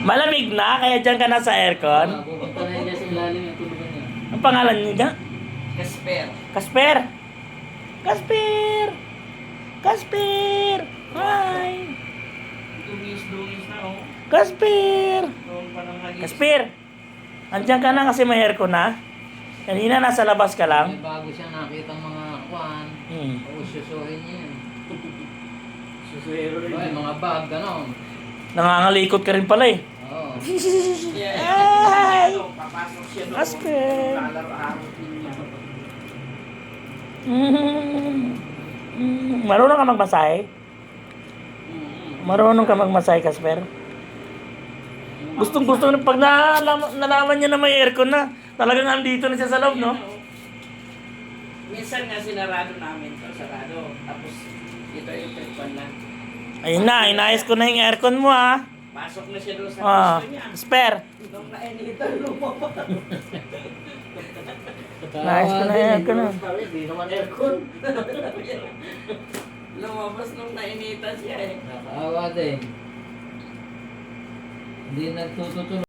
Malamig na, kaya dyan ka na sa aircon. Pupunta na yun sa ilalim yung tulugan niya. Ang pangalan niya? Casper. Kasper! Kasper! Kasper! Hi! Dungis na oh. Kasper! Noon pa nang hagis. Kasper! Andiyan ka na kasi may aircon na. Kanina nasa labas ka lang. May bago siya nakita mga kwan. Ususuhin niya yun. Susuero rin. Ay, mga bag, gano'n. Nangangalikot ka rin pala eh. Oo. Ay! Papasok siya doon. Casper. Lalaro-aro niya. Marunong ka magmasahe? Marunong ka magmasahe, Kasper? Gustong-gusto na pag nalaman niya na may aircon na, talagang andito na siya sa loob, no? Minsan nga sinarado namin to, sarado. Tapos ito yung pinpan na. Ayun na, inayos ko na yung aircon mo, ha? Pasok na siya doon sa Ah, gusto niya. Kasper! Nung nainitan, lumabas. Inayos ko na yung aircon na. Hindi naman aircon. Lumabas nung nainitan siya eh. Nakaawa din. Hindi nagtututuloy.